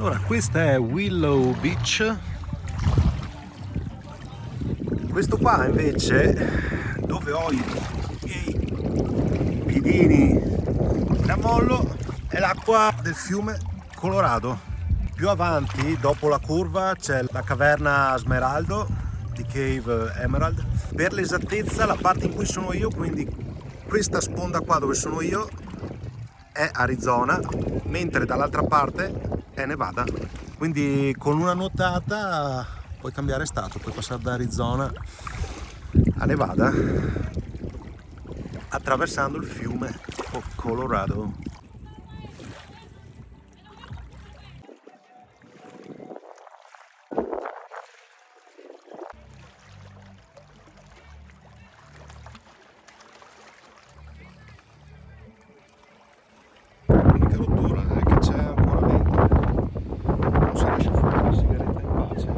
Allora, questa è Willow Beach. Questo qua invece, dove ho i miei piedini in ammollo, è l'acqua del fiume Colorado. Più avanti, dopo la curva, c'è la caverna Smeraldo di Cave Emerald. Per l'esattezza, la parte in cui sono io, quindi questa sponda qua dove sono io, è Arizona, mentre dall'altra parte è Nevada. Quindi con una nuotata puoi cambiare stato, puoi passare da Arizona a Nevada attraversando il fiume Colorado. L'unica rottura è che c'è ancora vento, non si riesce a fumare la sigaretta in pace.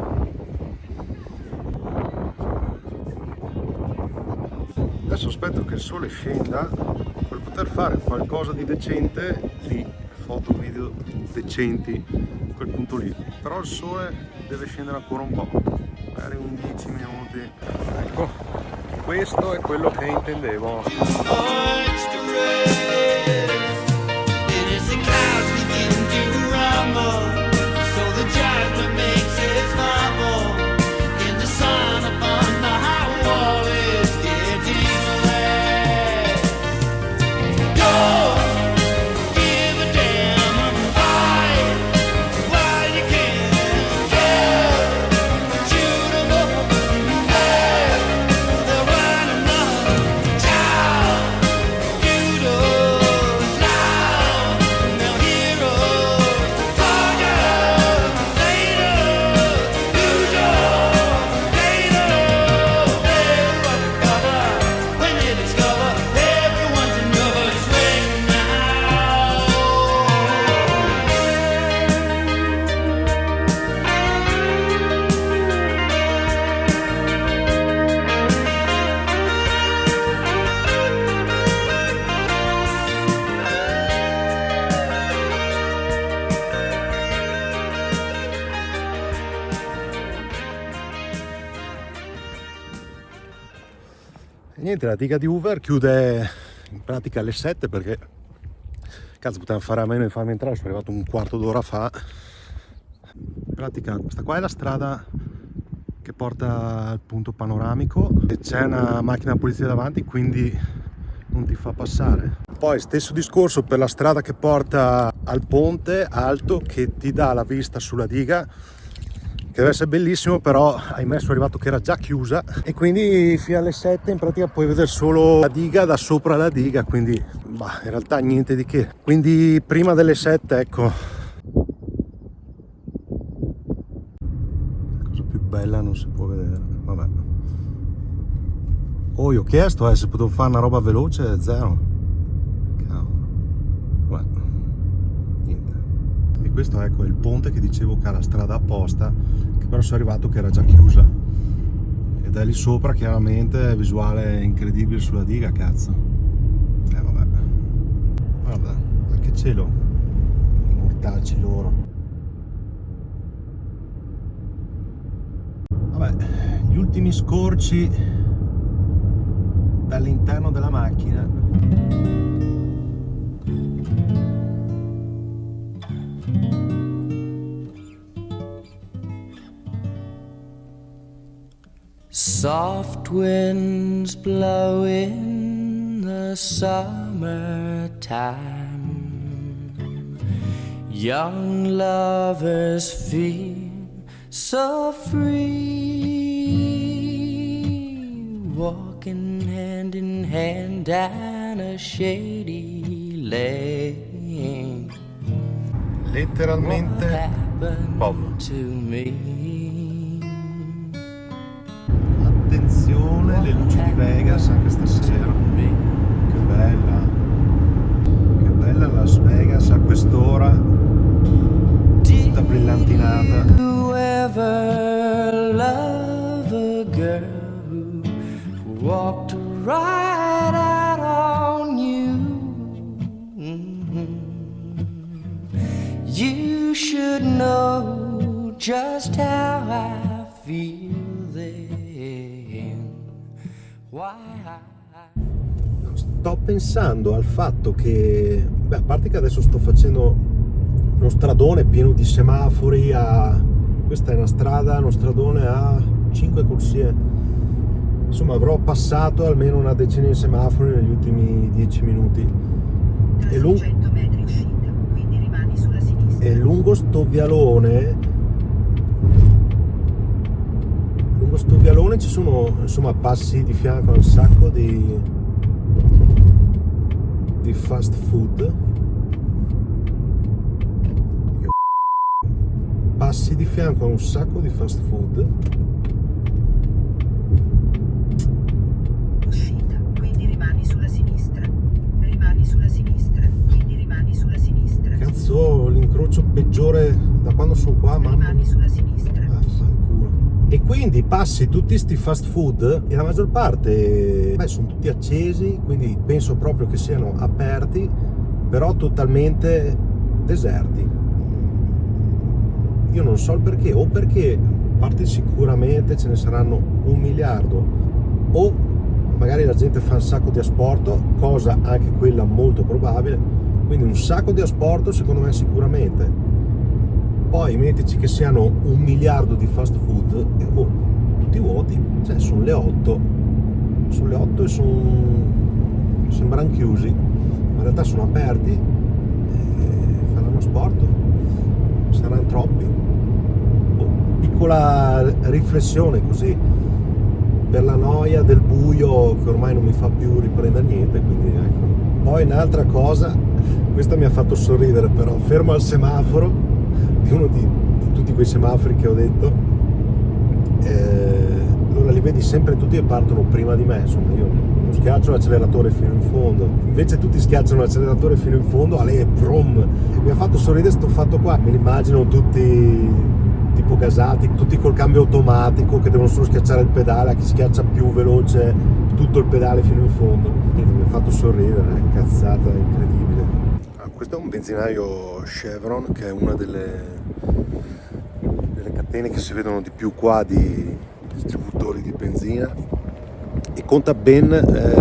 Adesso aspetto che il sole scenda per poter fare qualcosa di decente lì, foto, video decenti a quel punto lì. Però il sole deve scendere ancora un po', magari un 10 minuti. Ecco, questo è quello che intendevo. Niente, la diga di Hoover chiude in pratica alle 7 perché cazzo potevamo fare a meno di farmi entrare, sono arrivato un quarto d'ora fa. In pratica questa qua è la strada che porta al punto panoramico e c'è una macchina di polizia davanti, quindi non ti fa passare. Poi stesso discorso per la strada che porta al ponte alto che ti dà la vista sulla diga, che deve essere bellissimo, però ahimè sono arrivato che era già chiusa e quindi fino alle 7 in pratica puoi vedere solo la diga da sopra la diga, quindi bah, in realtà niente di che. Quindi prima delle 7, ecco, la cosa più bella non si può vedere, vabbè. Oh, io ho chiesto se potevo fare una roba veloce, zero. Cavolo. Vabbè. Niente. E questo ecco è il ponte che dicevo che ha la strada apposta, che però sono arrivato che era già chiusa. E da lì sopra chiaramente visuale incredibile sulla diga, cazzo. Vabbè. Guarda, anche cielo. I mortacci loro. Vabbè, gli ultimi scorci dall'interno della macchina. Soft winds blow in the summertime. Young lovers feel so free, walking hand in hand down a shady lane. Letteralmente povero. Attenzione, le luci di Vegas anche stasera. Che bella Las Vegas a quest'ora, tutta brillantinata. You ever love a girl who walked right out on you? You you should know just how I feel then. Why? Sto pensando al fatto che, beh, a parte che adesso sto facendo uno stradone pieno di semafori questa è una strada, uno stradone a 5 corsie. Insomma, avrò passato almeno una decina di semafori negli ultimi 10 minuti. Tra 600 metri uscita, quindi rimani sulla sinistra. E lungo sto vialone ci sono, insomma, passi di fianco a un sacco di fast food. Passi di fianco a un sacco di fast food. Uscita, quindi rimani sulla sinistra. Rimani sulla sinistra, quindi rimani sulla sinistra. Cazzo, l'incrocio peggiore da quando sono qua, mamma. Rimani sulla sinistra. Vaffanculo. E quindi passi tutti sti fast food e la maggior parte, beh, sono tutti accesi, quindi penso proprio che siano aperti, però totalmente deserti. Io non so il perché, o perché a parte sicuramente ce ne saranno 1 miliardo, o magari la gente fa un sacco di asporto, cosa anche quella molto probabile, quindi un sacco di asporto secondo me sicuramente. Poi mettici che siano 1 miliardo di fast food e tutti vuoti, cioè sono le 8 e sembrano chiusi, ma in realtà sono aperti e faranno asporto, saranno troppi. Piccola riflessione così, per la noia del buio che ormai non mi fa più riprendere niente, quindi ecco. Poi un'altra cosa, questa mi ha fatto sorridere però, fermo al semaforo di uno di tutti quei semafori che ho detto, allora li vedi sempre tutti e partono prima di me, insomma io non schiaccio l'acceleratore fino in fondo, invece tutti schiacciano l'acceleratore fino in fondo, ale, brum, e mi ha fatto sorridere sto fatto qua, me li immagino tutti tipo gasati, tutti col cambio automatico che devono solo schiacciare il pedale, a chi schiaccia più veloce tutto il pedale fino in fondo. Quindi mi ha fatto sorridere, cazzata incredibile. Questo è un benzinaio Chevron, che è una delle catene che si vedono di più qua di distributori di benzina, e conta ben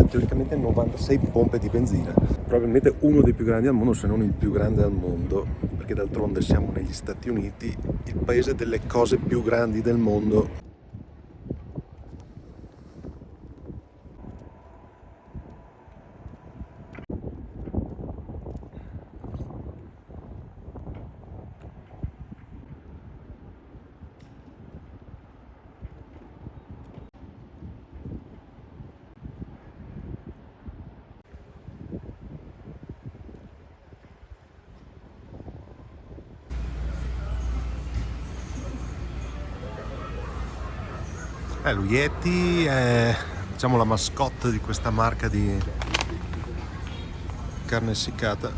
teoricamente 96 pompe di benzina, probabilmente uno dei più grandi al mondo, se non il più grande al mondo, perché d'altronde siamo negli Stati Uniti, il paese delle cose più grandi del mondo. Lo Yeti è, diciamo, la mascotte di questa marca di carne essiccata.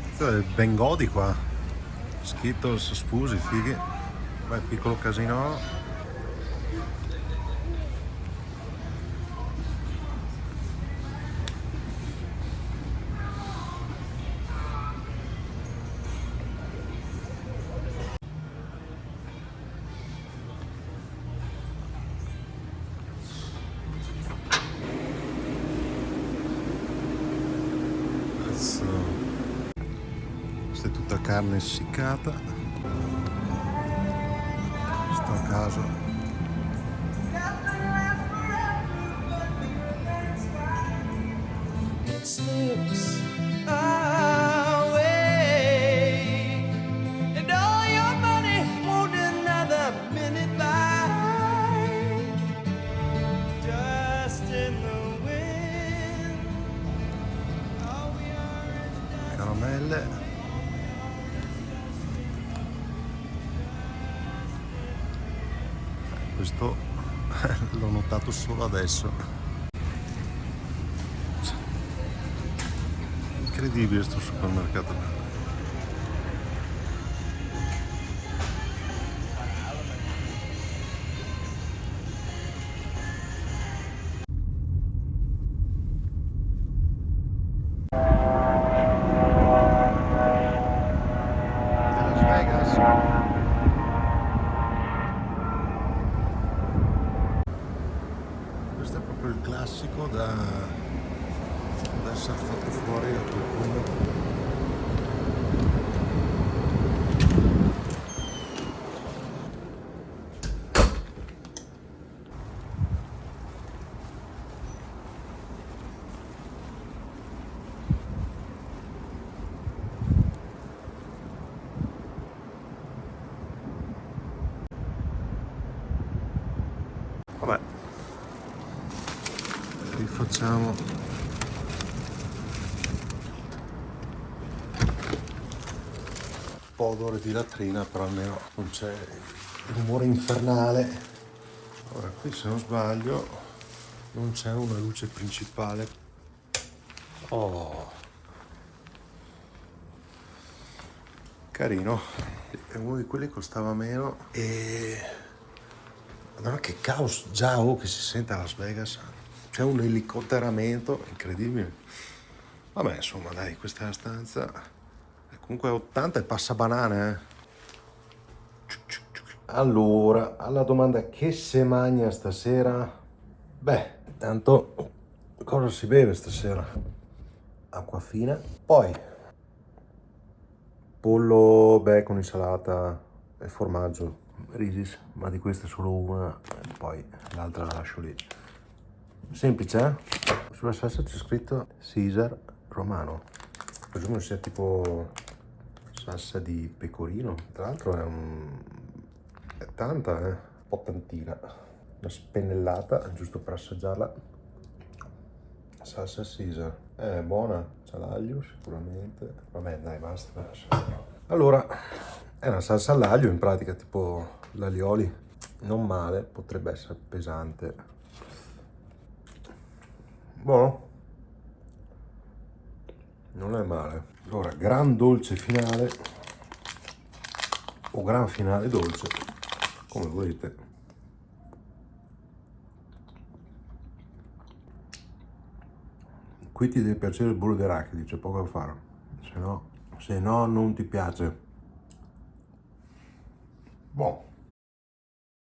Questo è il Bengodi qua, Skittles, spusi, fighi. Beh, piccolo casino. Questa è tutta carne essiccata, sto a caso. It slips away, and all your money won't another minute by. Just in the wind, all we are is dust. Caramelle. Questo l'ho notato solo adesso. Incredibile sto supermercato. Questo è proprio il classico da essere fatto fuori da qualcuno. Vabbè, rifacciamo un po' odore di latrina, però almeno non c'è il rumore infernale. Ora qui, se non sbaglio, non c'è una luce principale. Oh, carino, è uno di quelli che costava meno. E madonna, che caos già che si sente a Las Vegas. C'è un elicotteramento incredibile. Vabbè, insomma, dai, questa è la stanza. E comunque 80 e passa banane, eh. Allora, alla domanda che se magna stasera? Beh, intanto cosa si beve stasera? Acqua fina. Poi pollo, bacon, insalata e formaggio. Risis, ma di questa solo una e poi l'altra la lascio lì. Semplice, eh? Sulla salsa c'è scritto Caesar Romano. Presumo sia tipo salsa di pecorino. Tra l'altro è tanta, un po' tantina. Una spennellata, giusto per assaggiarla. Salsa Caesar. È buona, c'ha l'aglio sicuramente. Vabbè, dai, basta. Allora, è una salsa all'aglio, in pratica tipo l'alioli. Non male, potrebbe essere pesante. Buono, non è male. Allora, gran dolce finale o gran finale dolce, come volete. Qui ti deve piacere il burro d'arachidi, c'è poco da fare. Se no non ti piace. Buono.